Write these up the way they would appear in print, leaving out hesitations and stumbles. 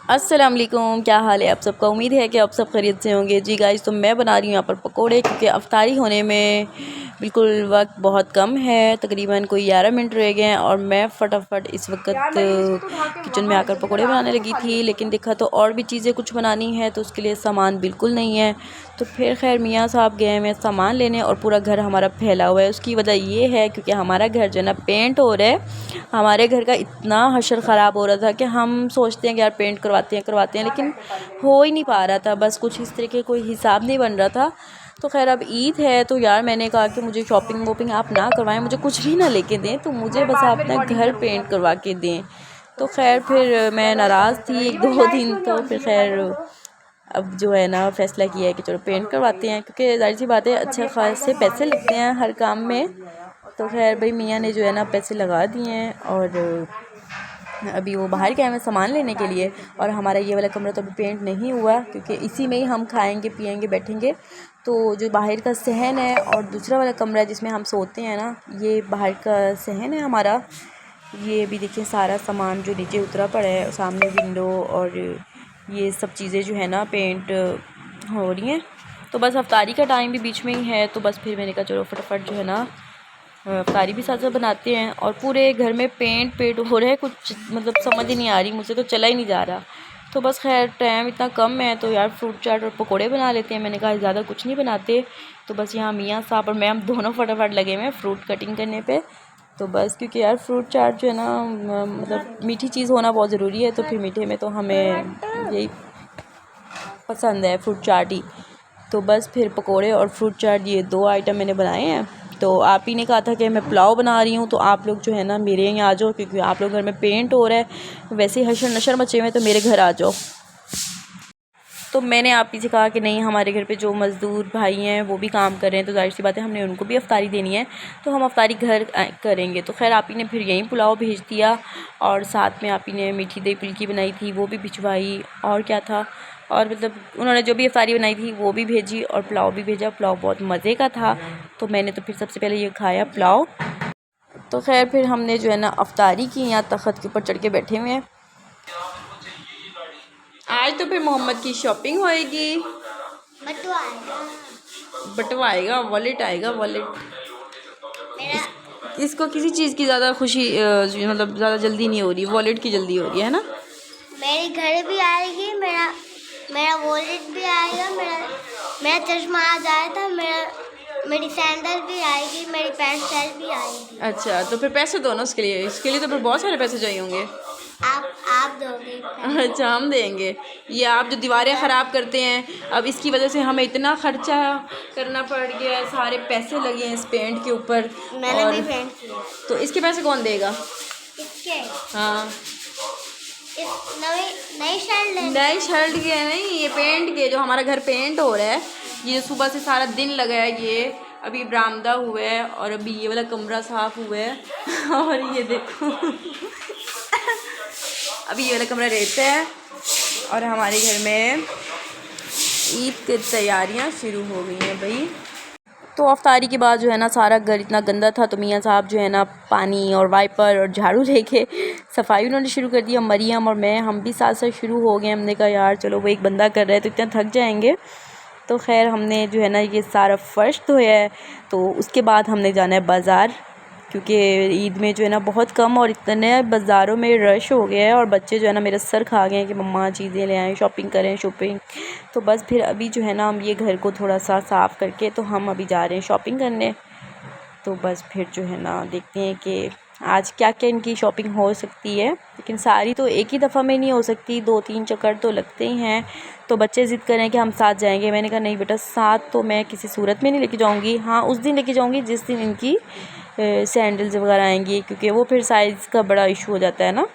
अस्सलाम वालेकुम, क्या हाल है आप सबका। उम्मीद है कि आप सब खैरियत से होंगे। जी गाइस, तो मैं बना रही हूँ यहाँ पर पकोड़े, क्योंकि अफ्तारी होने में बिल्कुल वक्त बहुत कम है, तकरीबन कोई 11 मिनट रह गए हैं और मैं फटाफट इस वक्त किचन में आकर पकोड़े बनाने लगी थी। लेकिन देखा तो और भी चीज़ें कुछ बनानी है, तो उसके लिए सामान बिल्कुल नहीं है। तो फिर खैर मियाँ साहब गए हैं सामान लेने और पूरा घर हमारा फैला हुआ है। उसकी वजह ये है क्योंकि हमारा घर जो है ना पेंट हो रहा है। हमारे घर का इतना हशर ख़राब हो रहा था कि हम सोचते हैं कि यार पेंट करवाते हैं, लेकिन हो ही नहीं पा रहा था। बस कुछ इस तरीके कोई हिसाब नहीं बन रहा था। तो खैर अब ईद है, तो यार मैंने कहा कि मुझे शॉपिंग वॉपिंग आप ना करवाएं, मुझे कुछ भी ना लेके दें, तो मुझे बस आप अपना घर पेंट करवा के दें। तो खैर फिर मैं नाराज़ थी 1-2 दिन, तो फिर खैर अब जो है ना फ़ैसला किया है कि चलो पेंट करवाते हैं, क्योंकि ज़ाहिर सी बात है अच्छे खासे पैसे लगते हैं हर काम में। तो खैर भाई मियाँ ने जो है ना पैसे लगा दिए हैं और अभी वो बाहर गए हैं सामान लेने के लिए। और हमारा ये वाला कमरा तो अभी पेंट नहीं हुआ, क्योंकि इसी में ही हम खाएंगे पिएंगे बैठेंगे। तो जो बाहर का सहन है और दूसरा वाला कमरा है जिसमें हम सोते हैं ना, ये बाहर का सहन है हमारा। ये भी देखिए सारा सामान जो नीचे उतरा पड़ा है, सामने विंडो और ये सब चीज़ें जो है ना पेंट हो रही हैं। तो बस अफ्तारी का टाइम भी बीच में ही है, तो बस फिर मैंने कहा चलो फटाफट जो है ना अफ्तारी भी साथ साथ बनाते हैं। और पूरे घर में पेंट हो रहा है, कुछ मतलब समझ ही नहीं आ रही, मुझसे तो चला ही नहीं जा रहा। तो बस खैर टाइम इतना कम है, तो यार फ्रूट चाट और पकोड़े बना लेते हैं। मैंने कहा ज़्यादा कुछ नहीं बनाते। तो बस यहाँ मियाँ साहब और मैं हम दोनों फटाफट लगे हुए हैं फ्रूट कटिंग करने पे। तो बस क्योंकि यार फ्रूट चाट जो है ना मतलब मीठी चीज़ होना बहुत ज़रूरी है, तो फिर मीठे में तो हमें यही पसंद है, फ्रूट चाट ही। तो बस फिर पकोड़े और फ्रूट चाट ये 2 आइटम मैंने बनाए हैं। तो आप ही ने कहा था कि मैं पुलाव बना रही हूँ, तो आप लोग जो है ना मेरे यहाँ आ जाओ, क्योंकि आप लोग घर में पेंट हो रहा है, वैसे ही हशर नशर मचे हुए हैं, तो मेरे घर आ जाओ। तो मैंने आप ही से कहा कि नहीं, हमारे घर पे जो मज़दूर भाई हैं वो भी काम कर रहे हैं, तो ज़ाहिर सी बात है हमने उनको भी अफ्तारी देनी है, तो हम अफ्तारी घर करेंगे। तो खैर आप ही ने फिर यहीं पुलाव भेज दिया और साथ में आप ही ने मीठी दही फुल्की बनाई थी वो भी भिजवाई, और क्या था, और मतलब उन्होंने जो भी अफ्तारी बनाई थी वो भी भेजी और पुलाव भी भेजा। पुलाव बहुत मज़े का था, तो मैंने तो फिर सबसे पहले ये खाया पुलाव। तो खैर फिर हमने जो है ना अफ्तारी की, यहाँ तख्त के ऊपर चढ़ के बैठे हुए हैं। आज तो फिर मोहम्मद की शॉपिंग होएगी, बटवा आएगा, वॉलेट आएगा, वॉलेट। इसको किसी चीज़ की ज़्यादा खुशी मतलब ज़्यादा जल्दी नहीं हो रही, वॉलेट की जल्दी हो रही है ना। मेरे घर भी आएगी, मेरा मेरा वॉलेट भी आएगा, मेरा चश्मा आज आया था, मेरी सैंडल भी आएगी, मेरी पैंट शर्ट भी आएगी। अच्छा, तो फिर पैसे दो ना उसके लिए, इसके लिए तो फिर बहुत सारे पैसे चाहिए होंगे। आप दोगे? अच्छा, हम देंगे। ये आप जो दीवारें ख़राब करते हैं, अब इसकी वजह से हमें इतना ख़र्चा करना पड़ गया है, सारे पैसे लगे हैं इस पेंट के ऊपर। मैंने और भी पेंट किया। तो इसके पैसे कौन देगा? इसके हाँ, नई शर्ट लेने। नई शर्ट के नहीं, ये पेंट के, जो हमारा घर पेंट हो रहा है, ये सुबह से सारा दिन लगा है। ये अभी बरामदा हुआ है और अभी ये वाला कमरा साफ़ हुआ है और ये देखो अभी ये वाला कमरा रहता है और हमारे घर में ईद की तैयारियां शुरू हो गई हैं भाई। तो अफ्तारी के बाद जो है ना सारा घर इतना गंदा था, तो मियाँ साहब जो है ना पानी और वाइपर और झाड़ू लेके सफाई उन्होंने शुरू कर दी। मरियम और मैं हम भी साथ साथ शुरू हो गए। हमने कहा यार चलो वो एक बंदा कर रहा है तो इतना थक जाएंगे। तो खैर हमने जो है ना ये सारा फ़र्श धोया है। तो उसके बाद हमने जाना है बाज़ार, क्योंकि ईद में जो है ना बहुत कम और इतने बाज़ारों में रश हो गया है और बच्चे जो है ना मेरा सर खा गए हैं कि मम्मा चीज़ें ले आएँ, शॉपिंग करें शॉपिंग। तो बस फिर अभी जो है ना हम ये घर को थोड़ा सा साफ़ करके तो हम अभी जा रहे हैं शॉपिंग करने। तो बस फिर जो है ना देखते हैं कि आज क्या क्या इनकी शॉपिंग हो सकती है, लेकिन सारी तो एक ही दफ़ा में नहीं हो सकती, 2-3 चक्कर तो लगते ही हैं। तो बच्चे ज़िद करें कि हम साथ जाएंगे। मैंने कहा नहीं बेटा, साथ तो मैं किसी सूरत में नहीं लेके जाऊंगी। हाँ, उस दिन लेके जाऊंगी जिस दिन इनकी सैंडल्स वगैरह आएंगी, क्योंकि वो फिर साइज़ का बड़ा इशू हो जाता है ना।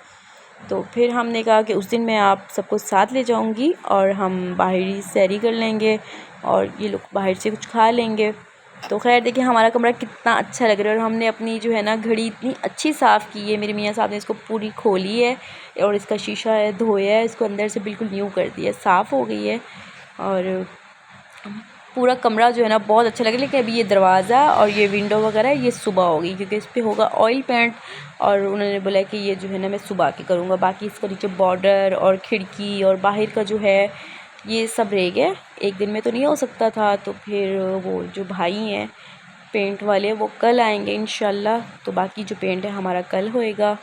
तो फिर हमने कहा कि उस दिन मैं आप सबको साथ ले जाऊंगी और हम बाहरी सैरी कर लेंगे और ये लोग बाहर से कुछ खा लेंगे। तो खैर देखिए हमारा कमरा कितना अच्छा लग रहा है और हमने अपनी जो है ना घड़ी इतनी अच्छी साफ़ की है। मेरे मियाँ साहब ने इसको पूरी खोली है और इसका शीशा है धोया है, इसको अंदर से बिल्कुल न्यू कर दिया, साफ़ हो गई है। और पूरा कमरा जो है ना बहुत अच्छा लगे। लेकिन अभी ये दरवाज़ा और ये विंडो वगैरह ये सुबह होगी, क्योंकि इस पर होगा ऑयल पेंट, और उन्होंने बोला कि ये जो है ना मैं सुबह के करूँगा। बाकी इसका नीचे बॉर्डर और खिड़की और बाहर का जो है ये सब रह गया। एक दिन में तो नहीं हो सकता था, तो फिर वो जो भाई हैं पेंट वाले वो कल आएंगे इंशाल्लाह, तो बाकी जो पेंट है हमारा कल होएगा।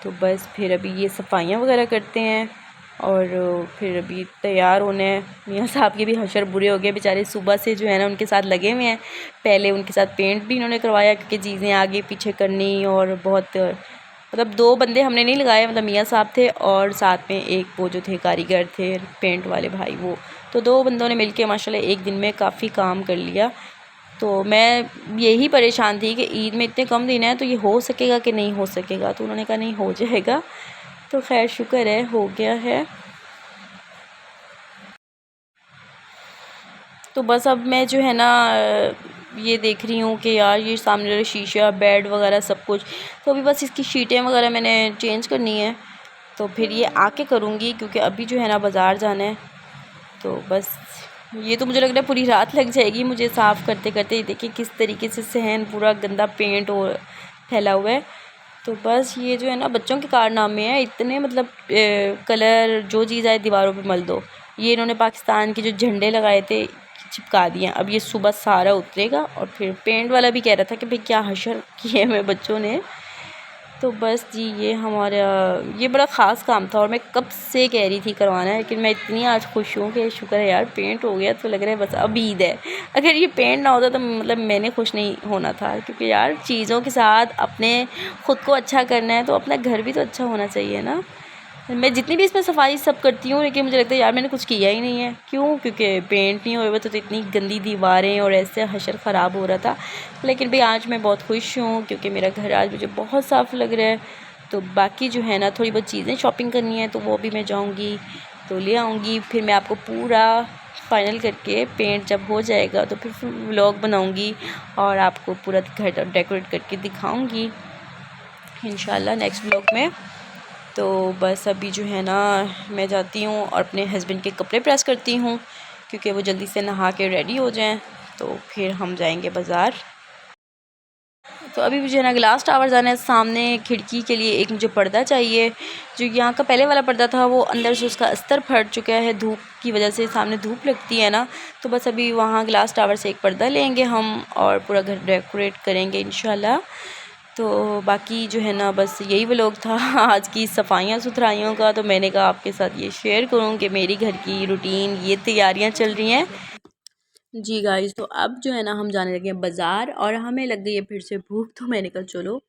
तो बस फिर अभी ये सफाइयाँ वगैरह करते हैं और फिर अभी तैयार होने हैं। मियाँ साहब के भी हशर बुरे हो गए बेचारे, सुबह से जो है ना उनके साथ लगे हुए हैं। पहले उनके साथ पेंट भी इन्होंने करवाया, क्योंकि चीज़ें आगे पीछे करनी, और बहुत मतलब 2 बंदे हमने नहीं लगाए, मतलब मियाँ साहब थे और साथ में एक वो जो थे कारीगर थे पेंट वाले भाई, वो तो 2 बंदों ने मिलके माशाल्लाह एक दिन में काफ़ी काम कर लिया। तो मैं यही परेशान थी कि ईद में इतने कम दिन हैं तो ये हो सकेगा कि नहीं हो सकेगा, तो उन्होंने कहा नहीं हो जाएगा। तो खैर शुक्र है हो गया है। तो बस अब मैं जो है ना ये देख रही हूँ कि यार ये सामने वाला शीशा बेड वगैरह सब कुछ, तो अभी बस इसकी शीटें वगैरह मैंने चेंज करनी है, तो फिर ये आके करूँगी, क्योंकि अभी जो है ना बाज़ार जाना है। तो बस ये तो मुझे लग रहा है पूरी रात लग जाएगी मुझे साफ़ करते करते। देखिए किस तरीके से सहन पूरा गंदा पेंट और फैला हुआ है। तो बस ये जो है ना बच्चों के कारनामे हैं इतने, मतलब कलर जो चीज़ आए दीवारों पे मल दो। ये इन्होंने पाकिस्तान के जो झंडे लगाए थे चिपका दिए। अब ये सुबह सारा उतरेगा, और फिर पेंट वाला भी कह रहा था कि भाई क्या हशर किए हुए बच्चों ने। तो बस जी ये हमारा ये बड़ा ख़ास काम था, और मैं कब से कह रही थी करवाना है, लेकिन मैं इतनी आज खुश हूँ कि शुक्र है यार पेंट हो गया। तो लग रहा है बस अब ईद है। अगर ये पेंट ना होता तो मतलब मैंने खुश नहीं होना था, क्योंकि यार चीज़ों के साथ अपने ख़ुद को अच्छा करना है तो अपना घर भी तो अच्छा होना चाहिए ना। मैं जितनी भी इसमें सफाई सब करती हूँ, लेकिन मुझे लगता है यार मैंने कुछ किया ही नहीं है। क्यों? क्योंकि पेंट नहीं हुए हुए तो इतनी गंदी दीवारें और ऐसे हशर ख़राब हो रहा था। लेकिन भाई आज मैं बहुत खुश हूँ, क्योंकि मेरा घर आज मुझे बहुत साफ़ लग रहा है। तो बाकी जो है ना थोड़ी बहुत चीज़ें शॉपिंग करनी है, तो वो भी मैं जाऊँगी तो ले आऊँगी। फिर मैं आपको पूरा फाइनल करके पेंट जब हो जाएगा तो फिर व्लॉग बनाऊँगी और आपको पूरा घर डेकोरेट करके दिखाऊँगी इंशाल्लाह नेक्स्ट व्लॉग में। तो बस अभी जो है ना मैं जाती हूँ और अपने हस्बैंड के कपड़े प्रेस करती हूँ, क्योंकि वो जल्दी से नहा के रेडी हो जाएं, तो फिर हम जाएंगे बाज़ार। तो अभी मुझे ना ग्लास टावर जाना है। सामने खिड़की के लिए एक मुझे पर्दा चाहिए। जो यहाँ का पहले वाला पर्दा था वो अंदर से उसका अस्तर फट चुका है, धूप की वजह से सामने धूप लगती है ना। तो बस अभी वहाँ ग्लास टावर से एक पर्दा लेंगे हम और पूरा घर डेकोरेट करेंगे इंशाल्लाह। तो बाकी जो है ना बस यही व्लॉग था आज की सफाइयाँ सुथराइयों का। तो मैंने कहा आपके साथ ये शेयर करूँ कि मेरी घर की रूटीन ये तैयारियाँ चल रही हैं जी गाइस। तो अब जो है ना हम जाने लगे हैं बाज़ार, और हमें लग गई है फिर से भूख। तो मैंने कहा चलो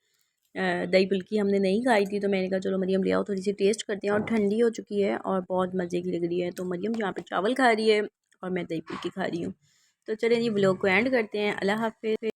दही फुल्की हमने नहीं खाई थी, तो मैंने कहा चलो मरियम ले आओ थोड़ी सी टेस्ट करते हैं। और ठंडी हो चुकी है और बहुत मज़े की लग रही है। तो मरियम यहाँ पे चावल खा रही है और मैं दही फुल्की खा रही हूँ। तो चलें जी व्लॉग को एंड करते हैं। अल्लाह हाफ़िज़।